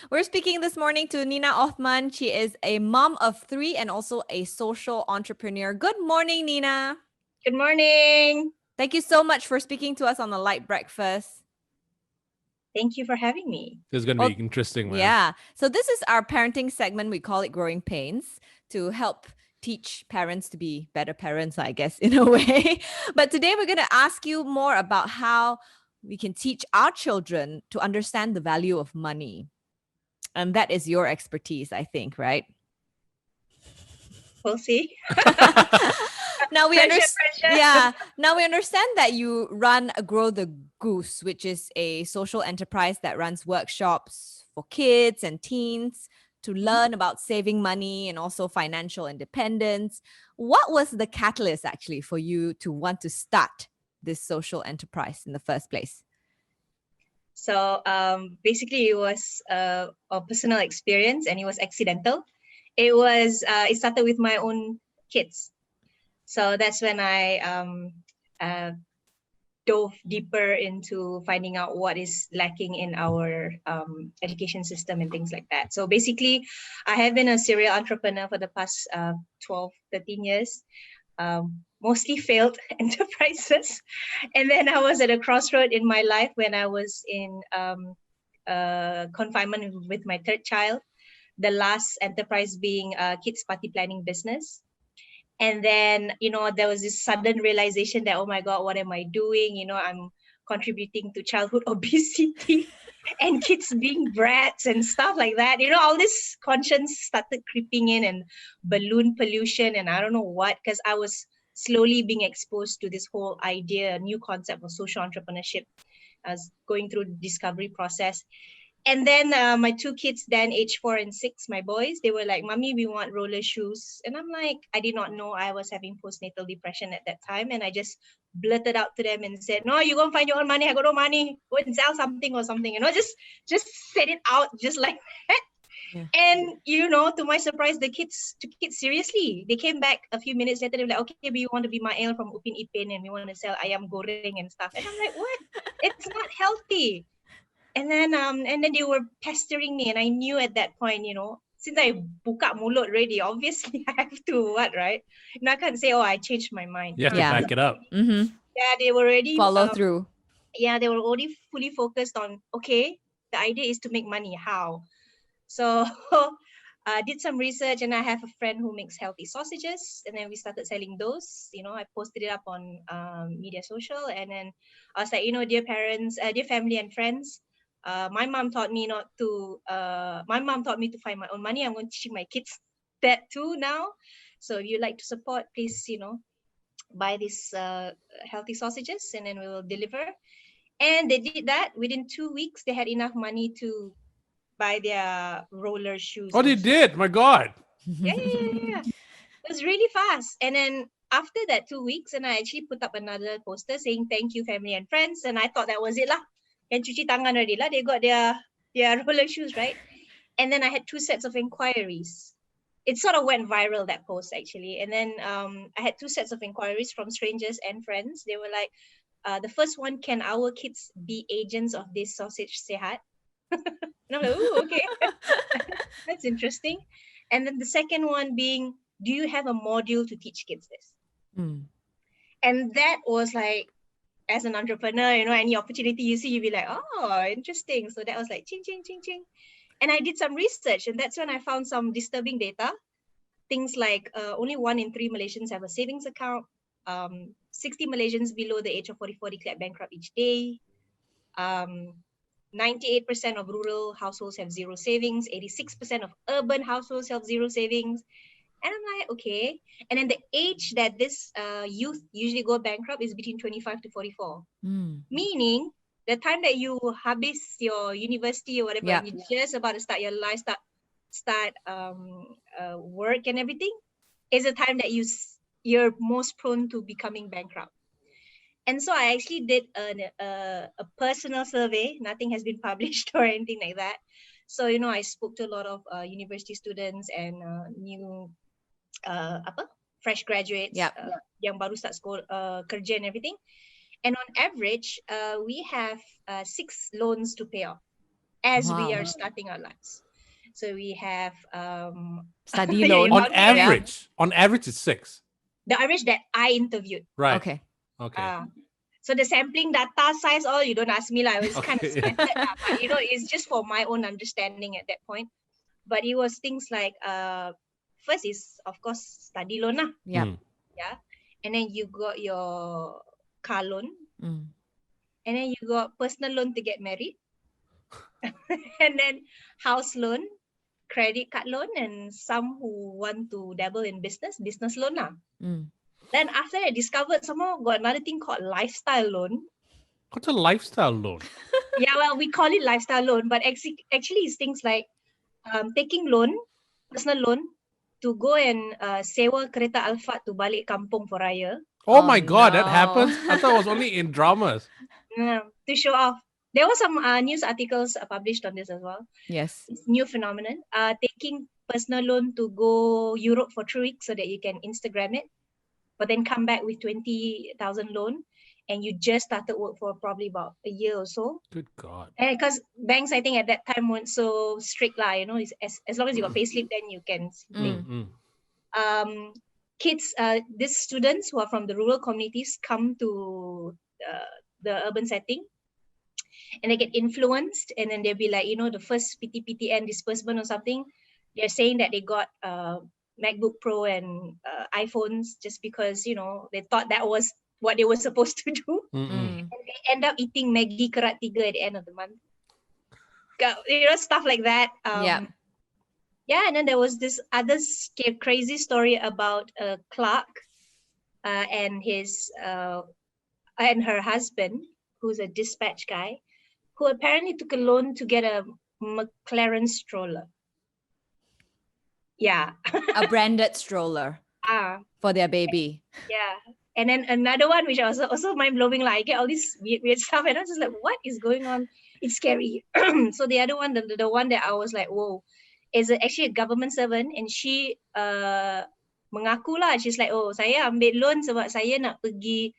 We're speaking this morning to Nina Othman. She is a mom of three and also a social entrepreneur. Good morning, Nina. Good morning. Thank you so much for speaking to us on the LITE Breakfast. Thank you for having me. This is going to be interesting, man. Yeah. So this is our parenting segment. We call it Growing Pains to help teach parents to be better parents, I guess, in a way. But today we're going to ask you more about how we can teach our children to understand the value of money. And that is your expertise, I think, right? We'll see. Now we Pressure. Now we understand that you run Grow the Goose, which is a social enterprise that runs workshops for kids and teens to learn about saving money and also financial independence. What was the catalyst actually for you to want to start this social enterprise in the first place? So basically, it was a personal experience, and it was accidental. It started with my own kids. So that's when I dove deeper into finding out what is lacking in our education system and things like that. So basically, I have been a serial entrepreneur for the past 12, 13 years. Mostly failed enterprises. And then I was at a crossroad in my life when I was in confinement with my third child, the last enterprise being a kids party planning business. And then, there was this sudden realization that, oh my God, what am I doing? I'm contributing to childhood obesity and kids being brats and stuff like that. All this conscience started creeping in, and balloon pollution and I don't know what, because I was slowly being exposed to this whole idea, new concept of social entrepreneurship. I was going through the discovery process. And then my two kids, then age 4 and 6, my boys, they were like, Mommy, we want roller shoes. And I'm like, I did not know I was having postnatal depression at that time. And I just blurted out to them and said, no, you're going to find your own money. I got no money. Go and sell something or something. Just said it out just like that. Yeah. And, to my surprise, the kids took it seriously. They came back a few minutes later. They were like, okay, we want to be Mael from Upin Ipin and we want to sell ayam goreng and stuff. And I'm like, what? It's not healthy. And then they were pestering me, and I knew at that point, since I buka mulut already, obviously I have to right? I can't say, oh, I changed my mind. You have to back it up. Mm-hmm. Yeah, they were already follow through. Yeah, they were already fully focused on, okay, the idea is to make money. How? So I did some research, and I have a friend who makes healthy sausages, and then we started selling those. I posted it up on media social, and then I was like, dear parents, dear family and friends, my mom taught me to find my own money. I'm going to teach my kids that too now. So if you'd like to support, please, buy these healthy sausages, and then we will deliver. And they did that. Within 2 weeks, they had enough money to buy their roller shoes. Oh, they did? My God. Yeah. It was really fast. And then after that 2 weeks, and I actually put up another poster saying, thank you, family and friends. And I thought that was it lah. And cuci tangan already lah. They got their roller shoes, right? And then I had 2 sets of inquiries. It sort of went viral, that post, actually. And then I had 2 sets of inquiries from strangers and friends. They were like, the first one, can our kids be agents of this sausage sehat? And I'm like, oh, okay. That's interesting. And then the second one being, do you have a module to teach kids this? And that was like, as an entrepreneur, any opportunity you see, you'll be like, oh, interesting. So that was like, ching, ching, ching, ching. And I did some research, and that's when I found some disturbing data. Things like only 1 in 3 Malaysians have a savings account. 60 Malaysians below the age of 44 declared bankrupt each day. 98% of rural households have zero savings. 86% of urban households have zero savings. And I'm like, okay. And then the age that this youth usually go bankrupt is between 25 to 44. Meaning, the time that you habis your university or whatever, and you're just about to start your life, start work and everything, is the time that you're most prone to becoming bankrupt. And so I actually did a personal survey. Nothing has been published or anything like that. So, I spoke to a lot of university students and new fresh graduates yang baru start sekolah, kerja and everything. And on average, we have 6 loans to pay off. as we Wow. are starting our lives. So we have Study Yeah, loan. you On found me, yeah. average, it's 6. The average that I interviewed. Right. Okay. Okay. So the sampling data size, all you don't ask me lah. It was kind of Okay. scattered lah, but it's just for my own understanding at that point. But it was things like first is of course study loan lah, Yeah. yeah, and then you got your car loan, Mm. and then you got personal loan to get married, and then house loan, credit card loan, and some who want to dabble in business loan lah. Mm. Then after I discovered somehow got another thing called lifestyle loan. What's a lifestyle loan? Yeah, well, we call it lifestyle loan, but actually it's things like taking loan, personal loan, to go and sewa kereta Alphard to balik kampung for Raya. Oh, Oh, my God, that no. happens? I thought it was only in dramas. To show off. There were some news articles published on this as well. Yes. It's new phenomenon. Taking personal loan to go Europe for 3 weeks so that you can Instagram it, but then come back with 20,000 loan, and you just started work for probably about a year or so. Good God. And because banks, I think at that time weren't so strict lah, it's as long as you got payslip, then you can. Kids, these students who are from the rural communities come to the urban setting, and they get influenced, and then they'll be like, the first PTPTN disbursement or something, they're saying that they got MacBook Pro and iPhones just because they thought that was what they were supposed to do. And they end up eating Maggi Kerat 3 at the end of the month. Stuff like that. Yeah, and then there was this other crazy story about a clerk and his and her husband, who's a dispatch guy, who apparently took a loan to get a McLaren stroller. Yeah. A branded stroller for their baby. Yeah. And then another one, which was also mind-blowing, like I get all this weird stuff, and I was just like, what is going on? It's scary. So the other one, the one that I was like, whoa, is actually a government servant, and she mengaku lah, she's like, oh, saya ambil loan sebab saya nak pergi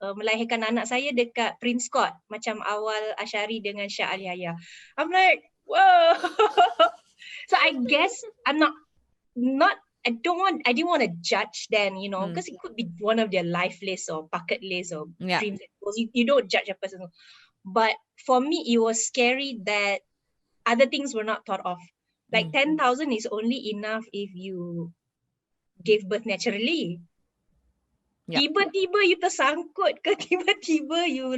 melahirkan anak saya dekat Prince Court, macam awal Ashari dengan Shah Ali Haya. I'm like, whoa. So I guess I'm not I didn't want to judge them, because it could be one of their life lists or bucket lists or dreams. You don't judge a person. But for me, it was scary that other things were not thought of. Like 10,000 is only enough if you gave birth naturally. Tiba-tiba you tersangkut ke, tiba-tiba you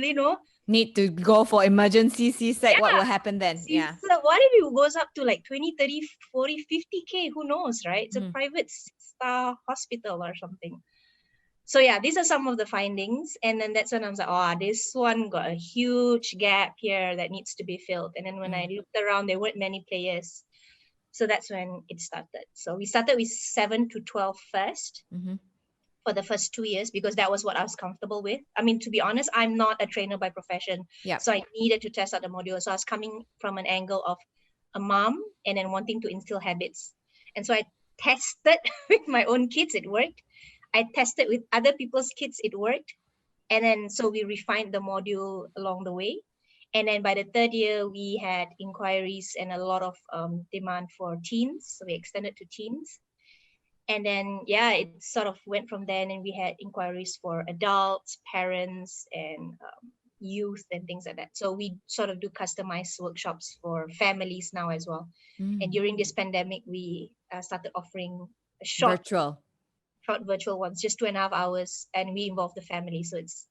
need to go for emergency C-sec. What will happen then? Yeah. What if it goes up to like 20, 30, 40, 50K? Who knows, right? It's a private star hospital or something. So yeah, these are some of the findings. And then that's when I was like, this one got a huge gap here that needs to be filled. And then when I looked around, there weren't many players. So that's when it started. So we started with 7 to 12 first. For the first 2 years, because that was what I was comfortable with. I mean, to be honest, I'm not a trainer by profession. So I needed to test out the module. So I was coming from an angle of a mom and then wanting to instill habits. And so I tested with my own kids, it worked. I tested with other people's kids, it worked. And then so we refined the module along the way. And then by the 3rd year, we had inquiries and a lot of demand for teens. So we extended to teens. And then, it sort of went from there, and we had inquiries for adults, parents, and youth and things like that. So we sort of do customized workshops for families now as well. And during this pandemic, we started offering a short virtual ones, just 2.5 hours, and we involve the family. So it's,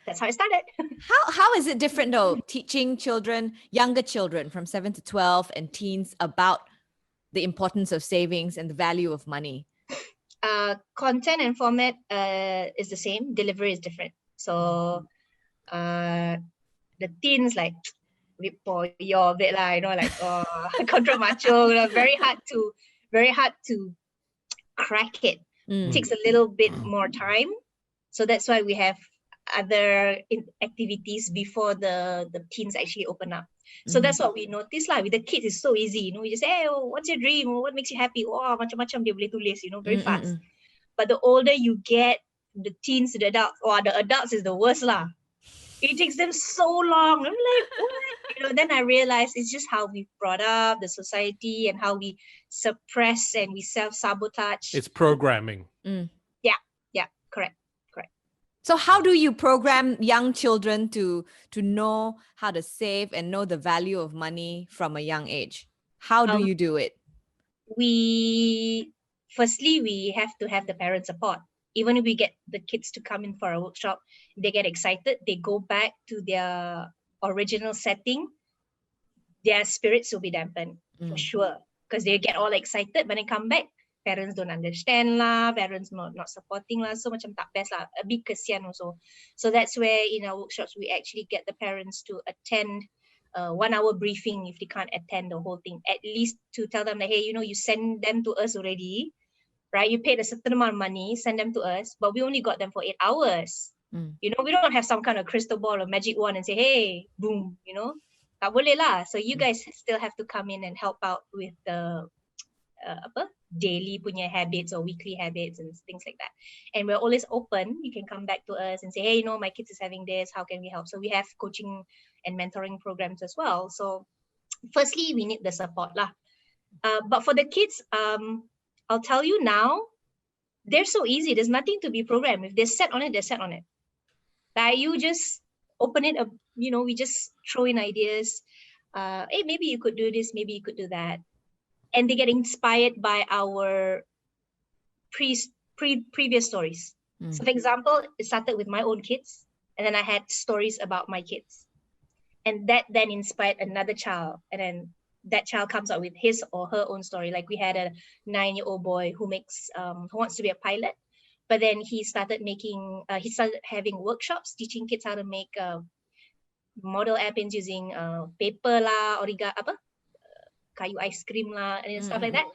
that's how it started. How is it different though, teaching younger children from 7 to 12 and teens about the importance of savings and the value of money? Content and format is the same. Delivery is different. So the teens like for your bit lah, contra macho, very hard to crack it. It takes a little bit more time. So that's why we have other activities before the teens actually open up. So that's what we noticed lah. With the kids, it's so easy. We just say, hey, what's your dream? What makes you happy? Oh, macam-macam dia boleh tulis, very fast. But the older you get, the teens to the adults, the adults is the worst lah. It takes them so long. I'm like, what? Then I realized it's just how we brought up the society and how we suppress and we self-sabotage. It's programming. Yeah, correct. So how do you program young children to know how to save and know the value of money from a young age? How do Um, you do it? Firstly, we have to have the parent support. Even if we get the kids to come in for a workshop, they get excited, they go back to their original setting, their spirits will be dampened for sure. Because they get all excited, but they come back, parents don't understand lah, parents not supporting lah, so macam tak best lah, a bit kesian also. So that's where in our workshops, we actually get the parents to attend 1 hour briefing if they can't attend the whole thing, at least to tell them that, hey, you send them to us already, right? You paid a certain amount of money, send them to us, but we only got them for 8 hours. We don't have some kind of crystal ball or magic wand and say, hey, boom, tak boleh lah. So you guys still have to come in and help out with the daily punya habits or weekly habits and things like that. And we're always open. You can come back to us and say, hey, my kids is having this, how can we help? So we have coaching and mentoring programs as well. So firstly, we need the support lah. But for the kids, I'll tell you now, they're so easy. There's nothing to be programmed. If they're set on it, they're set on it. Like you just open it up, we just throw in ideas. Hey, maybe you could do this, maybe you could do that. And they get inspired by our previous stories. So for example, it started with my own kids, and then I had stories about my kids. And that then inspired another child. And then that child comes out with his or her own story. Like we had a 9-year-old boy who wants to be a pilot, but then he started having workshops teaching kids how to make model airplanes using paper lah, kayu ice cream lah, and stuff like that.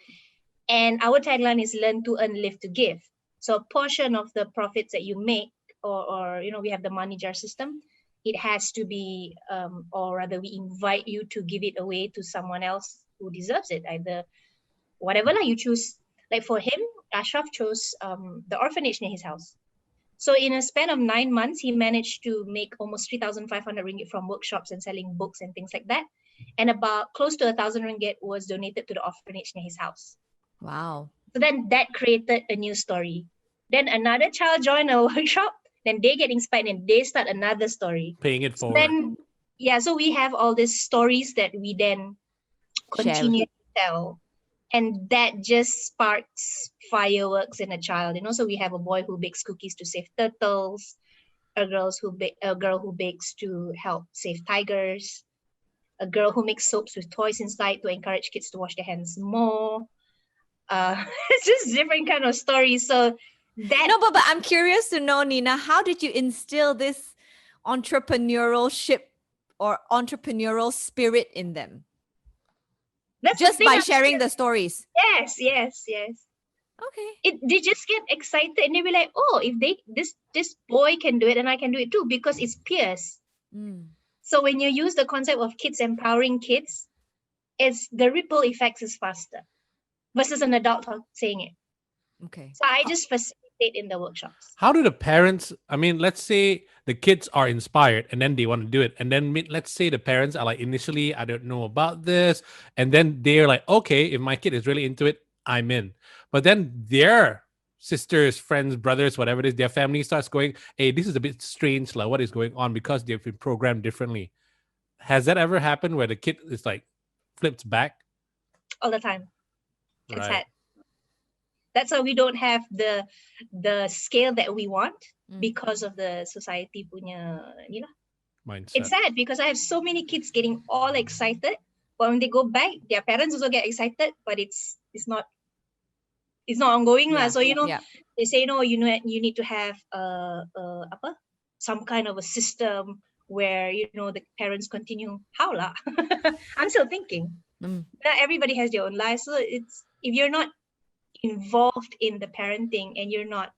And our tagline is learn to earn, live to give. So a portion of the profits that you make, or we have the money jar system, it has to be, or rather we invite you to give it away to someone else who deserves it, either whatever you choose. Like for him, Ashraf chose the orphanage near his house. So in a span of 9 months, he managed to make almost 3,500 ringgit from workshops and selling books and things like that. And about close to 1,000 ringgit was donated to the orphanage near his house. Wow. So then that created a new story. Then another child joined a workshop, then they get inspired and they start another story. Paying it forward. Then, so we have all these stories that we then continue to tell. And that just sparks fireworks in a child. So we have a boy who bakes cookies to save turtles, a girl who bakes to help save tigers, a girl who makes soaps with toys inside to encourage kids to wash their hands more. It's just different kind of stories. So that but I'm curious to know, Nina, how did you instill this entrepreneurship or entrepreneurial spirit in them? That's just by sharing the stories. Yes. Okay. They just get excited and they be like, oh, if this boy can do it, and I can do it too, because it's peers. So when you use the concept of kids empowering kids, it's the ripple effects is faster versus an adult saying it. Okay. So I just facilitate in the workshops. How do the parents, let's say the kids are inspired and then they want to do it. And then let's say the parents are like, initially, I don't know about this. And then they're like, okay, if my kid is really into it, I'm in. But then their sisters, friends, brothers, whatever it is, their family starts going, hey, this is a bit strange, like what is going on, because they've been programmed differently. Has that ever happened where the kid is like flipped back? All the time. It's Right. sad. That's why we don't have the scale that we want because of the society punya, Mindset. It's sad because I have so many kids getting all excited, but when they go back, their parents also get excited, but it's not ongoing lah. So they say you need to have some kind of a system where the parents continue. How lah? I'm still thinking. Not everybody has their own life, so it's if you're not involved in the parenting and you're not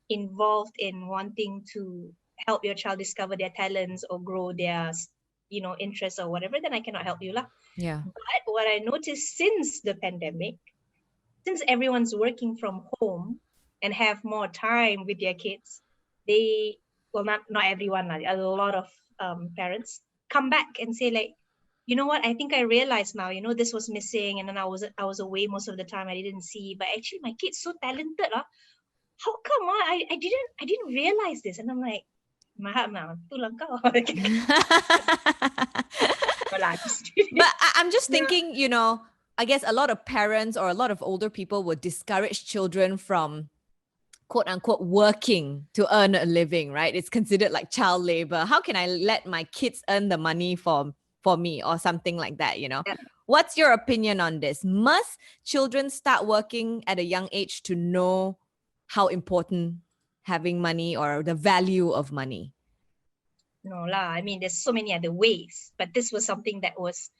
involved in wanting to help your child discover their talents or grow their interests or whatever, then I cannot help you lah. Yeah. But what I noticed since the pandemic, since everyone's working from home and have more time with their kids, not everyone, a lot of parents come back and say like, you know what, I think I realized now, this was missing, and then I was away most of the time, I didn't see, but actually my kid's so talented. How come I didn't realize this? And I'm like, mahal now, tulang kau. But I'm just Yeah. thinking, I guess a lot of parents or a lot of older people would discourage children from quote unquote working to earn a living, right? It's considered like child labor. How can I let my kids earn the money for me or something like that, Yeah. What's your opinion on this? Must children start working at a young age to know how important having money or the value of money? No lah. I mean, there's so many other ways, but this was something that was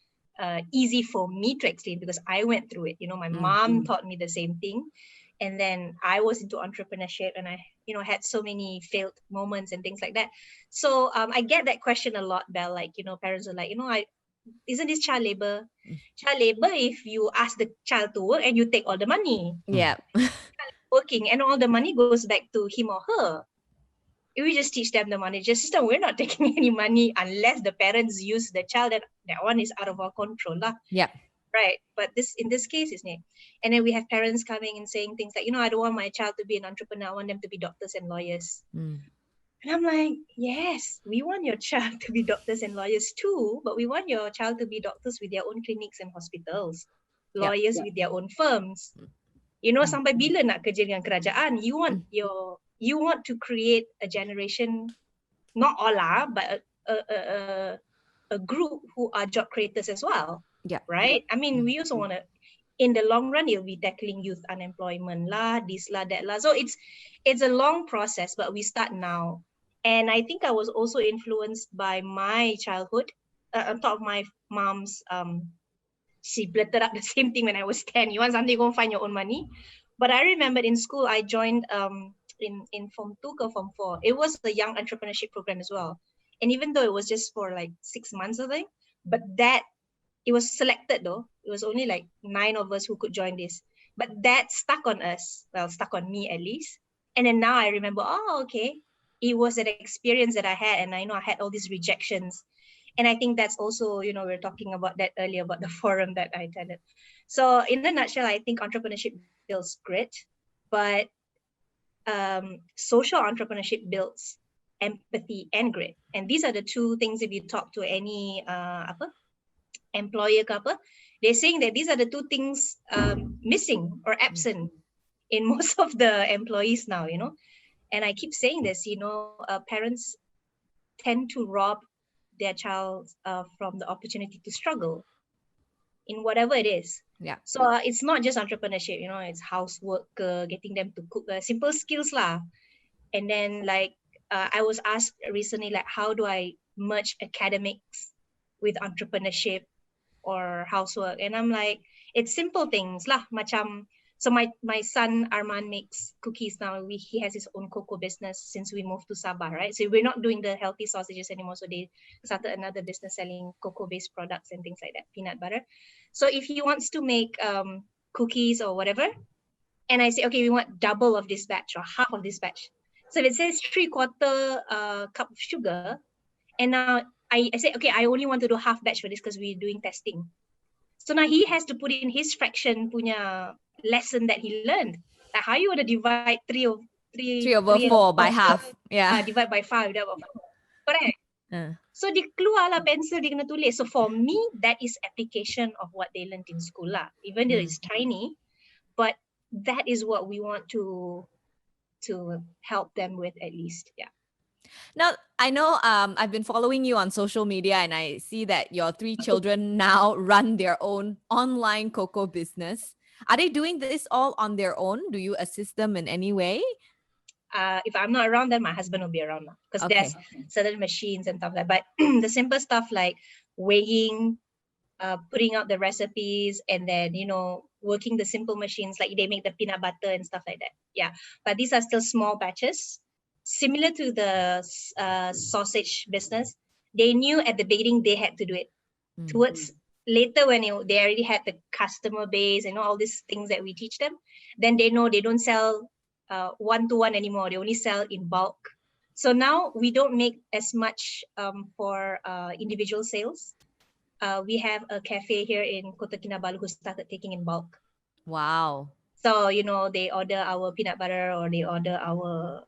easy for me to explain because I went through it. My mom taught me the same thing, and then I was into entrepreneurship, and I, had so many failed moments and things like that. So I get that question a lot, Bel. Like, parents are like, isn't this child labor? Child labor if you ask the child to work and you take all the money. Yeah. Working and all the money goes back to him or her. If we just teach them the money system, we're not taking any money unless the parents use the child. That one is out of our control lah. Yeah. Right. But in this case, isn't it? And then we have parents coming and saying things like, I don't want my child to be an entrepreneur. I want them to be doctors and lawyers. And I'm like, yes, we want your child to be doctors and lawyers too, but we want your child to be doctors with their own clinics and hospitals, lawyers with their own firms. Sampai bila nak kerja dengan kerajaan? You want to create a generation, not all lah, but a group who are job creators as well. Yeah. Right? I mean, we also want to, in the long run, you'll be tackling youth unemployment lah, this lah, that lah. So it's a long process, but we start now. And I think I was also influenced by my childhood. On top of my mom's, she blurted out the same thing when I was 10. You want something, go and find your own money. But I remembered in school, I joined in Form 2 or Form 4. It was the young entrepreneurship program as well. And even though it was just for like 6 months, I think, but it was selected though. It was only like 9 of us who could join this. But that stuck on us, stuck on me at least. And then now I remember, okay, it was an experience that I had, and I know I had all these rejections. And I think that's also, we were talking about that earlier, about the forum that I attended. So in a nutshell, I think entrepreneurship builds grit, but social entrepreneurship builds empathy and grit. And these are the two things, if you talk to any employer ke apa, they're saying that these are the two things missing or absent in most of the employees now, And I keep saying this, parents tend to rob their child from the opportunity to struggle in whatever it is. Yeah. So it's not just entrepreneurship, it's housework, getting them to cook, simple skills lah. And then like I was asked recently, like, how do I merge academics with entrepreneurship or housework? And I'm like, it's simple things lah. Macam, so my son Arman makes cookies now. He has his own cocoa business since we moved to Sabah, right? So we're not doing the healthy sausages anymore. So they started another business selling cocoa-based products and things like that, peanut butter. So if he wants to make cookies or whatever, and I say, okay, we want double of this batch or half of this batch. So it says 3/4 cup of sugar. And now I say, okay, I only want to do half batch for this because we're doing testing. So now he has to put in his fraction punya lesson that he learned. Like how you want to divide 3 over 4 by half. Yeah. Divide by 5. Correct. So dia keluar lah pencil, dia kena tulis. So for me, that is application of what they learned in school lah. Even though it's tiny, but that is what we want to help them with at least. Yeah. Now, I know I've been following you on social media, and I see that your 3 children now run their own online cocoa business. Are they doing this all on their own? Do you assist them in any way? If I'm not around, then my husband will be around now, because there's certain machines and stuff like that. But the simple stuff like weighing, putting out the recipes, and then, working the simple machines, like they make the peanut butter and stuff like that. Yeah. But these are still small batches. Similar to the sausage business, they knew at the beginning they had to do it. Towards later, when they already had the customer base and all these things that we teach them, then they know they don't sell one-to-one anymore. They only sell in bulk. So now we don't make as much for individual sales. We have a cafe here in Kota Kinabalu who started taking in bulk. Wow. So, they order our peanut butter or they order our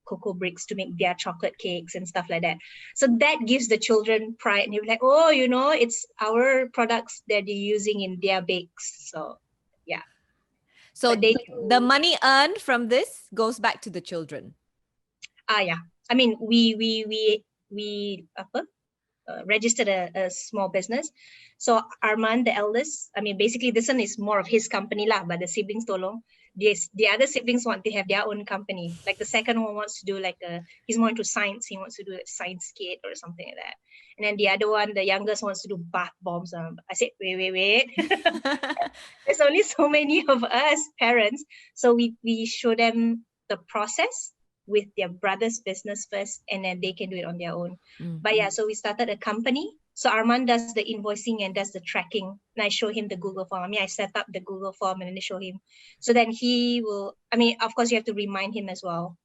cocoa bricks to make their chocolate cakes and stuff like that. So that gives the children pride. And they're like, oh, it's our products that they're using in their bakes. So, yeah. So But they the money earned from this goes back to the children. yeah. I mean, we registered a small business. So Arman, the eldest, I mean, basically this one is more of his company lah, but the siblings tolong. The other siblings want to have their own company. Like the second one wants to do he's more into science. He wants to do a science kit or something like that. And then the other one, the youngest, wants to do bath bombs. I said, wait. There's only so many of us parents. So we show them the process with their brother's business first, and then they can do it on their own. But yeah, so we started a company. So Arman does the invoicing and does the tracking. And I show him the Google form. I mean, I set up the Google form and then I show him. So then he will, I mean, of course you have to remind him as well.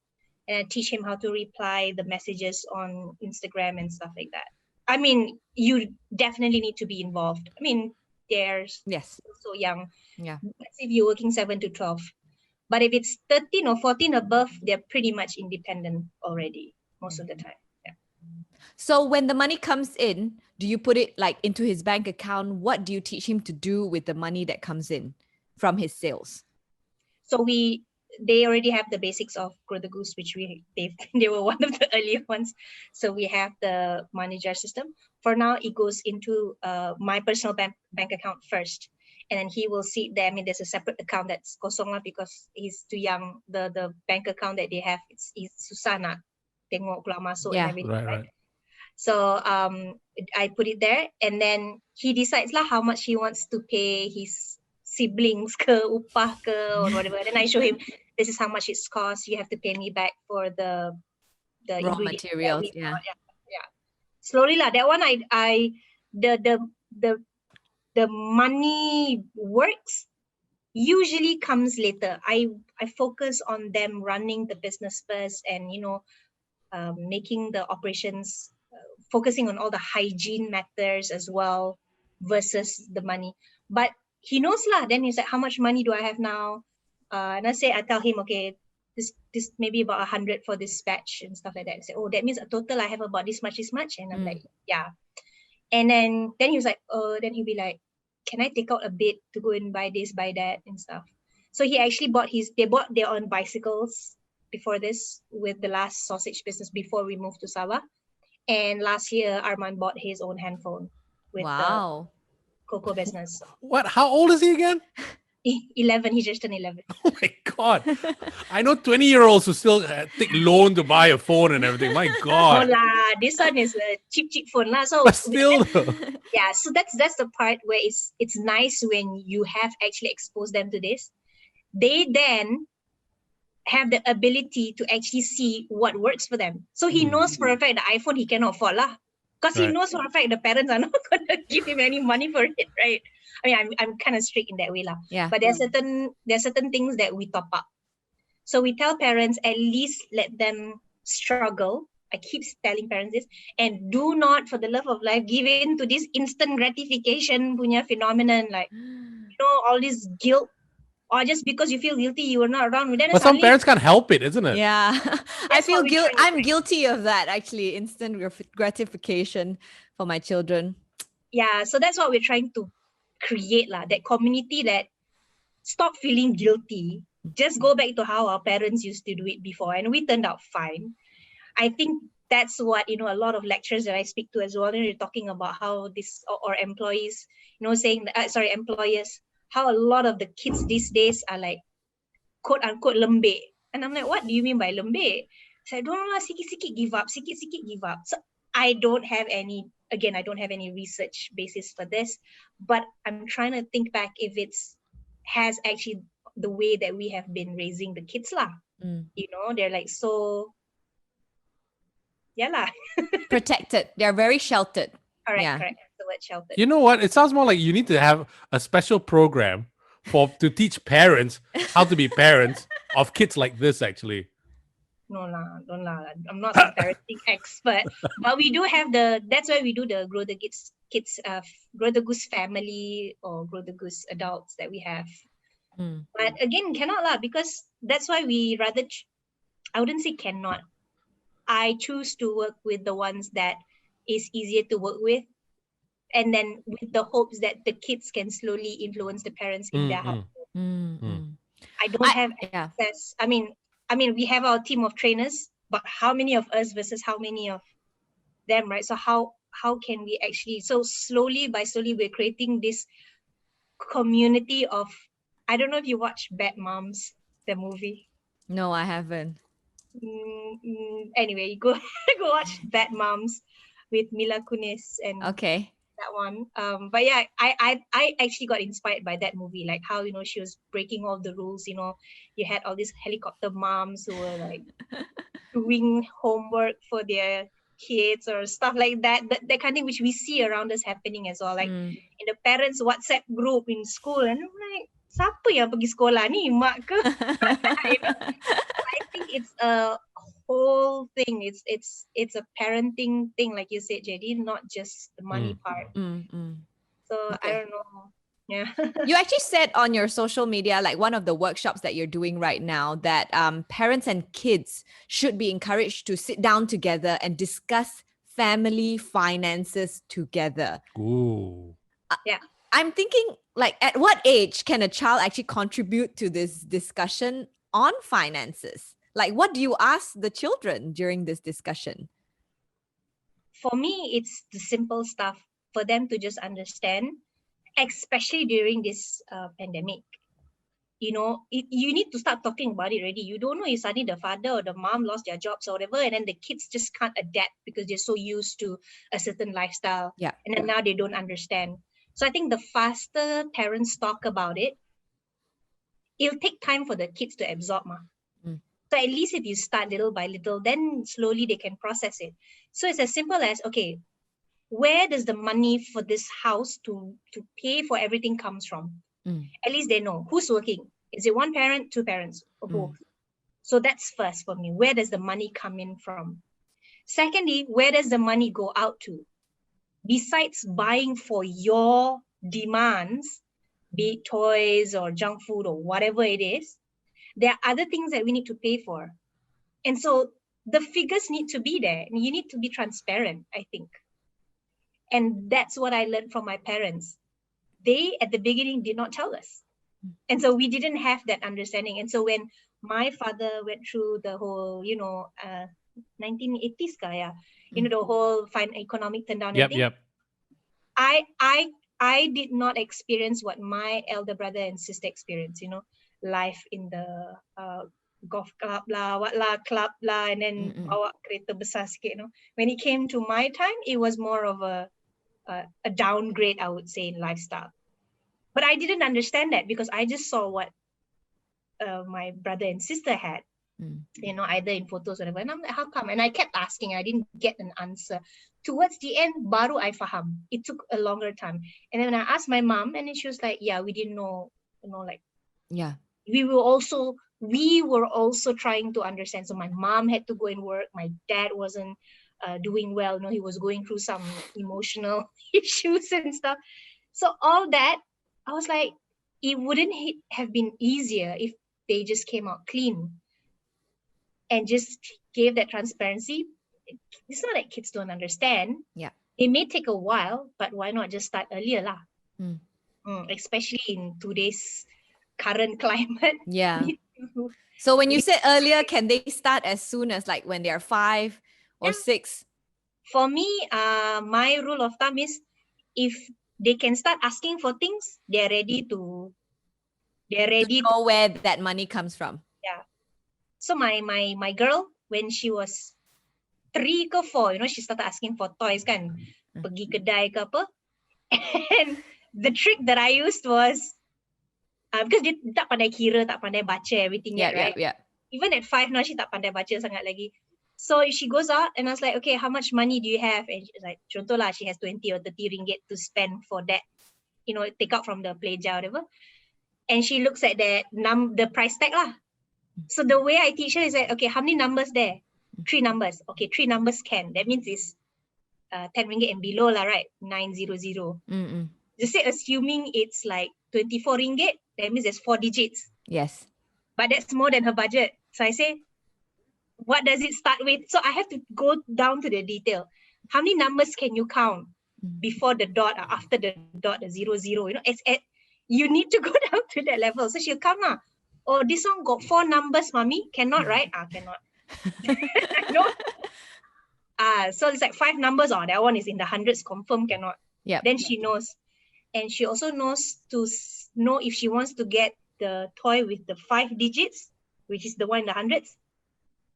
And teach him how to reply the messages on Instagram and stuff like that. I mean, you definitely need to be involved. I mean, they're so young. Yeah. Let's say if you're working 7 to 12. But if it's 13 or 14 above, they're pretty much independent already most of the time. Yeah. So when the money comes in, do you put it like into his bank account? What do you teach him to do with the money that comes in from his sales? So they already have the basics of Grow the Goose, which they were one of the earlier ones. So we have the money jar system. For now, it goes into my personal bank account first. And then he will see there. I mean, there's a separate account that's kosong lah because he's too young. The bank account that they have, it's susah nak tengok keluar masuk and everything. Right. So I put it there, and then he decides lah how much he wants to pay his siblings ke upah ke or whatever. Then I show him this is how much it's cost. You have to pay me back for the raw materials. Yeah. Slowly lah. That one the money works usually comes later. I focus on them running the business first and making the operations, focusing on all the hygiene matters as well versus the money. But he knows lah. Then he's like, how much money do I have now? And I tell him, okay, this maybe about 100 for this batch and stuff like that. I say, oh, that means a total I have about this much. And I'm like, yeah. And then he was like, then he'll be like, can I take out a bit to go and buy this, buy that and stuff? So he actually they bought their own bicycles before this with the last sausage business before we moved to Sabah. And last year, Arman bought his own handphone with the cocoa business. What? How old is he again? 11. He just turned 11. Oh my God. I know 20-year-olds who still take loan to buy a phone and everything. My God. Oh lah, this one is a cheap phone lah. So but still, yeah. So that's the part where it's nice when you have actually exposed them to this. They then have the ability to actually see what works for them. So he knows for a fact the iPhone he cannot afford lah. Because he knows for a fact the parents are not going to give him any money for it, right? I mean, I'm kind of strict in that way lah. Yeah. But there are certain things that we top up. So we tell parents, at least let them struggle. I keep telling parents this, and do not, for the love of life, give in to this instant gratification punya phenomenon, like all this guilt. Or just because you feel guilty, you were not around. But some parents can't help it, isn't it? Yeah. I feel I'm guilty of that, actually. Instant gratification for my children. Yeah. So that's what we're trying to create, that community that stop feeling guilty. Just go back to how our parents used to do it before. And we turned out fine. I think that's what, a lot of lecturers that I speak to as well, they're talking about how this, or employees, saying, employers, how a lot of the kids these days are like, quote unquote, lembek. And I'm like, what do you mean by lembek? So I don't know, sikit-sikit give up, sikit-sikit give up. So I don't have any research basis for this, but I'm trying to think back if has actually the way that we have been raising the kids lah. They're like so, yeah lah. Protected. They're very sheltered. Correct. The word sheltered. You know what? It sounds more like you need to have a special program to teach parents how to be parents of kids like this, actually. No lah, don't lah. I'm not some parenting expert, but we do have that's why we do the grow the grow the goose family or grow the goose adults that we have. But again, cannot lah, because that's why we rather, I wouldn't say cannot. I choose to work with the ones that is easier to work with, and then with the hopes that the kids can slowly influence the parents in their house. I don't have access. I mean, we have our team of trainers, but how many of us versus how many of them, right? So how can we actually, so slowly we're creating this community of, I don't know if you watch Bad Moms, the movie. No, I haven't. Anyway, go watch Bad Moms with Mila Kunis and Okay. that one. But yeah, I actually got inspired by that movie, like how, you know, she was breaking all the rules. You know, you had all these helicopter moms who were like doing homework for their kids or stuff like that. That kind of thing which we see around us happening as well, like in the parents WhatsApp group in school, and I'm like, siapa yang pergi sekolah ni, mak ke? You know? I think it's a whole thing. It's a parenting thing, like you said, JD, not just the money part. So I don't know. Yeah. You actually said on your social media, like one of the workshops that you're doing right now, that parents and kids should be encouraged to sit down together and discuss family finances together. Ooh. Yeah. I'm thinking, like, at what age can a child actually contribute to this discussion on finances? Like, what do you ask the children during this discussion? For me, it's the simple stuff for them to just understand, especially during this pandemic. You know, you need to start talking about it already. You don't know if suddenly the father or the mom lost their jobs or whatever, and then the kids just can't adapt because they're so used to a certain lifestyle. Yeah. And then now they don't understand. So I think the faster parents talk about it, it'll take time for the kids to absorb. So at least if you start little by little, then slowly they can process it. So it's as simple as, okay, where does the money for this house to pay for everything comes from? At least they know who's working. Is it one parent, two parents, or both? So that's first for me. Where does the money come in from? Secondly, where does the money go out to? Besides buying for your demands, be it toys or junk food or whatever it is, there are other things that we need to pay for. And so the figures need to be there. You need to be transparent, I think. And that's what I learned from my parents. They, at the beginning, did not tell us. And so we didn't have that understanding. And so when my father went through the whole, 1980s, the whole economic turndown, I did not experience what my elder brother and sister experienced, life in the golf club club and then bawa kereta besar sikit, When it came to my time, it was more of a downgrade, I would say, in lifestyle. But I didn't understand that because I just saw what my brother and sister had, either in photos or whatever. And I'm like, how come? And I kept asking, I didn't get an answer. Towards the end, baru I faham. It took a longer time. And then I asked my mom, and then she was like, yeah, we didn't know, yeah. We were also trying to understand. So my mom had to go and work. My dad wasn't doing well. He was going through some emotional issues and stuff. So all that, I was like, it wouldn't have been easier if they just came out clean and just gave that transparency. It's not that kids don't understand. Yeah. It may take a while, but why not just start earlier lah? Especially in today's current climate. Yeah. So when you said earlier, can they start as soon as like when they're 5 or 6? For me, my rule of thumb is if they can start asking for things, they're ready to know where that money comes from. Yeah. So my girl, when she was 3 ke 4, she started asking for toys kan. Pergi kedai ke apa. And the trick that I used was, because dia tak pandai kira, tak pandai baca everything yet, right? Yeah. Even at 5 now, she tak pandai baca sangat lagi. So she goes out and I was like, okay, how much money do you have? And she's like, contoh lah, she has 20 or 30 ringgit to spend for that, take out from the play jar or whatever. And she looks at the price tag lah. So the way I teach her is that, okay, how many numbers there? 3 numbers. Okay, 3 numbers can. That means it's 10 ringgit and below lah, right? 900. Mm-mm. Just say assuming it's like 24 ringgit, that means there's 4 digits. Yes. But that's more than her budget. So I say, what does it start with? So I have to go down to the detail. How many numbers can you count before the dot or after the dot, the 00? You know, you need to go down to that level. So she'll come oh, this one got 4 numbers, mommy. Cannot, right? Cannot. No. So it's like 5 numbers. Oh, that one is in the hundreds. Confirm cannot. Yeah. Then she knows. And she also knows to know if she wants to get the toy with the 5 digits, which is the one in the hundreds.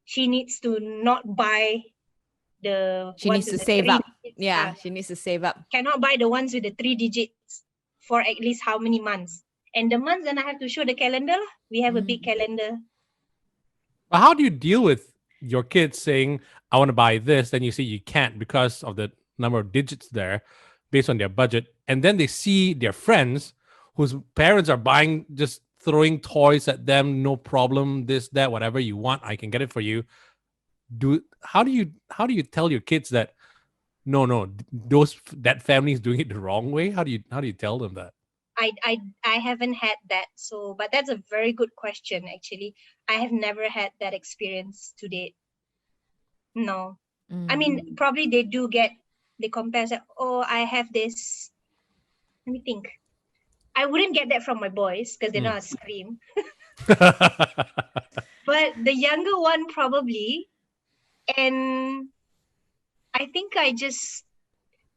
She needs to not buy the She ones needs to with the save 3 up. digits. Yeah, she needs to save up. Cannot buy the ones with the 3 digits for at least how many months. And the months, then I have to show the calendar lah. We have a big calendar. But how do you deal with your kids saying, I want to buy this, then you say you can't because of the number of digits there based on their budget, and then they see their friends whose parents are buying, just throwing toys at them, no problem, this, that, whatever you want, I can get it for you. How do you tell your kids that no, that family is doing it the wrong way? How do you tell them that? I haven't had that. So, but that's a very good question, actually. I have never had that experience to date. No. I mean, probably they compare, say, oh, I have this. Let me think. I wouldn't get that from my boys because they know how to scream. But the younger one probably. And I think I just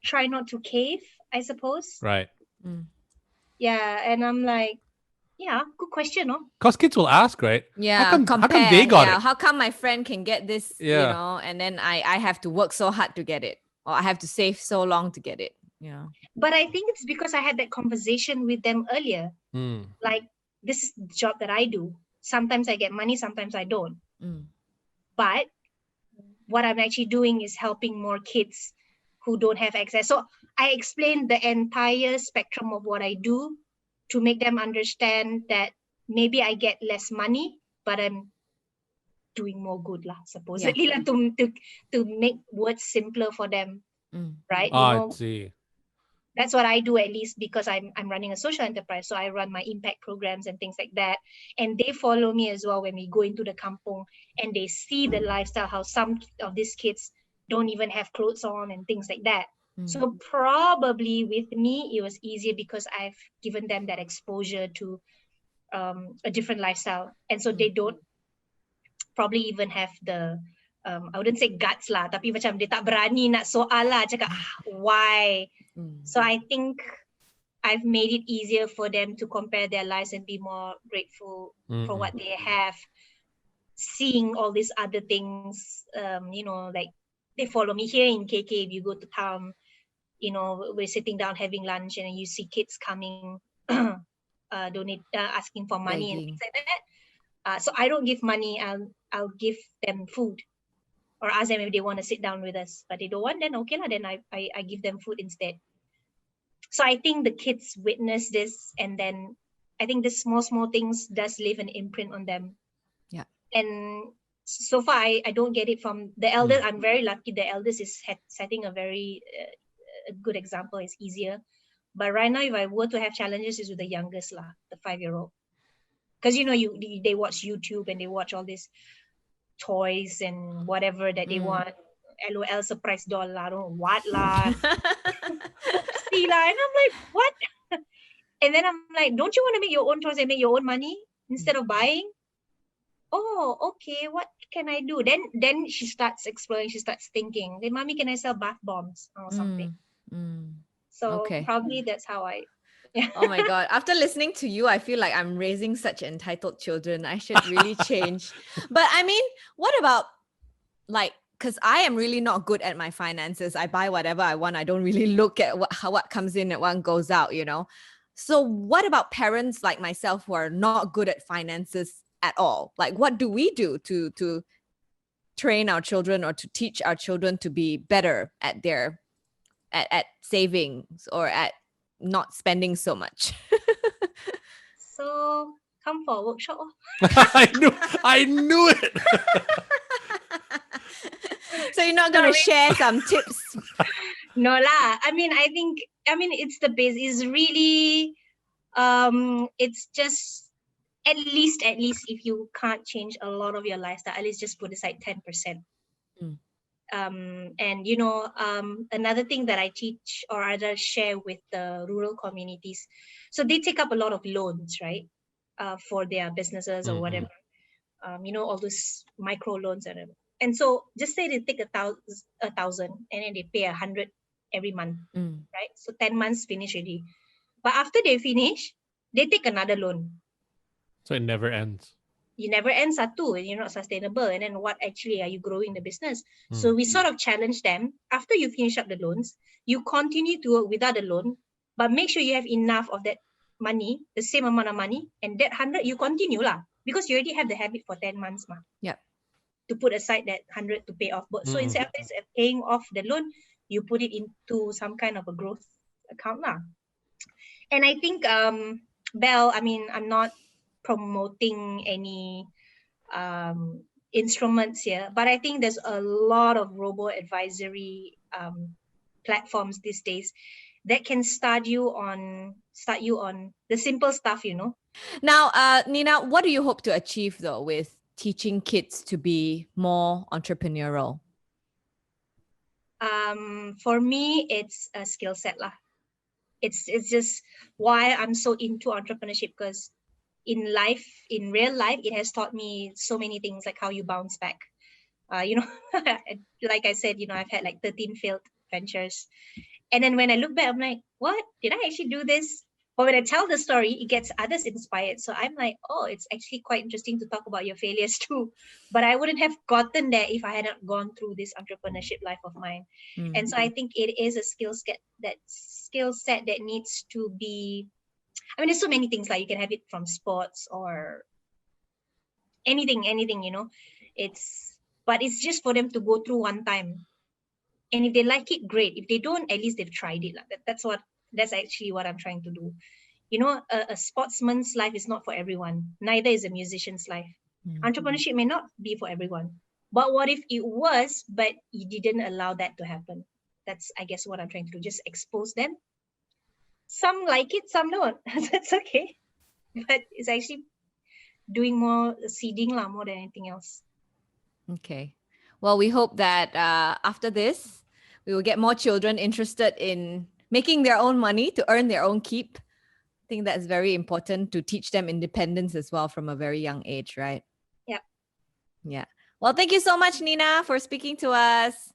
try not to cave, I suppose. Right. Yeah. And I'm like, yeah, good question, no? Because kids will ask, right? Yeah, how come they got it? How come my friend can get this, Yeah. you know, and then I have to work so hard to get it, or I have to save so long to get it, you know? But I think it's because I had that conversation with them earlier. Like, this is the job that I do. Sometimes I get money, sometimes I don't. But what I'm actually doing is helping more kids who don't have access. So I explained the entire spectrum of what I do to make them understand that maybe I get less money, but I'm doing more good lah, supposedly, lah, to make words simpler for them, right? I see. That's what I do, at least, because I'm running a social enterprise. So I run my impact programs and things like that. And they follow me as well when we go into the kampong and they see the lifestyle, how some of these kids don't even have clothes on and things like that. So probably with me, it was easier because I've given them that exposure to a different lifestyle. And so they don't probably even have the, I wouldn't say guts lah, tapi macam dia tak berani nak soal lah, cakap, why? So I think I've made it easier for them to compare their lives and be more grateful for what they have. Seeing all these other things, you know, like they follow me here in KK. If you go to town, you know, we're sitting down having lunch and you see kids coming, asking for money and things like that. So I don't give money. I'll give them food or ask them if they want to sit down with us. But they don't want, then okay lah. Then I give them food instead. So I think the kids witness this, and then I think the small things does leave an imprint on them. Yeah. And so far, I don't get it from the eldest. I'm very lucky. The eldest is setting a very a good example. It's easier. But right now, if I were to have challenges, is with the youngest lah, the 5-year-old. Because, you know, they watch YouTube and they watch all these toys and whatever that they want. LOL surprise doll lah, I don't know what lah. See lah, and I'm like, what? And then I'm like, don't you want to make your own toys and make your own money instead of buying? Oh, okay, what can I do? Then she starts exploring, she starts thinking, hey, mommy, can I sell bath bombs or something? So probably that's how I... Oh my God. After listening to you, I feel like I'm raising such entitled children. I should really change. But I mean, what about like, because I am really not good at my finances. I buy whatever I want. I don't really look at what comes in and what goes out, you know? So what about parents like myself who are not good at finances at all? Like, what do we do to train our children or to teach our children to be better at their at savings or at not spending so much? So come for a workshop. I knew it. So you're not going to share some tips? No lah. I mean, it's the base. It's really, it's just at least if you can't change a lot of your lifestyle, at least just put aside 10%. And another thing that I teach or rather share with the rural communities, so they take up a lot of loans, right, for their businesses or whatever, all those micro loans and so just say they take 1,000 and then they pay 100 every month, right? So 10 months finish already, but after they finish, they take another loan. So it never ends. You never end satu, and you're not sustainable. And then what actually are you growing the business? So we sort of challenge them. After you finish up the loans, you continue to work without a loan, but make sure you have enough of that money, the same amount of money, and that 100 you continue lah, because you already have the habit for 10 months ma. Yeah. To put aside that 100 to pay off. But so instead of paying off the loan, you put it into some kind of a growth account lah. And I think Bel, I mean, I'm not promoting any instruments here, but I think there's a lot of robo advisory platforms these days that can start you on the simple stuff, Now, Nina, what do you hope to achieve though with teaching kids to be more entrepreneurial? For me, it's a skill set lah. It's just why I'm so into entrepreneurship, because in real life, it has taught me so many things, like how you bounce back. Like I said, I've had like 13 failed ventures. And then when I look back, I'm like, what? Did I actually do this? But when I tell the story, it gets others inspired. So I'm like, oh, it's actually quite interesting to talk about your failures too. But I wouldn't have gotten there if I hadn't gone through this entrepreneurship life of mine. And so I think it is a skill set that needs to be, I mean, there's so many things, like you can have it from sports or anything, but it's just for them to go through one time. And if they like it, great. If they don't, at least they've tried it. That's actually what I'm trying to do. A sportsman's life is not for everyone. Neither is a musician's life. Entrepreneurship may not be for everyone. But what if it was, but you didn't allow that to happen? That's, I guess, what I'm trying to do. Just expose them. Some like it, some don't. That's okay. But it's actually doing more seeding more than anything else. Okay. Well, we hope that after this, we will get more children interested in making their own money to earn their own keep. I think that's very important to teach them independence as well from a very young age, right? Yeah. Yeah. Well, thank you so much, Nina, for speaking to us.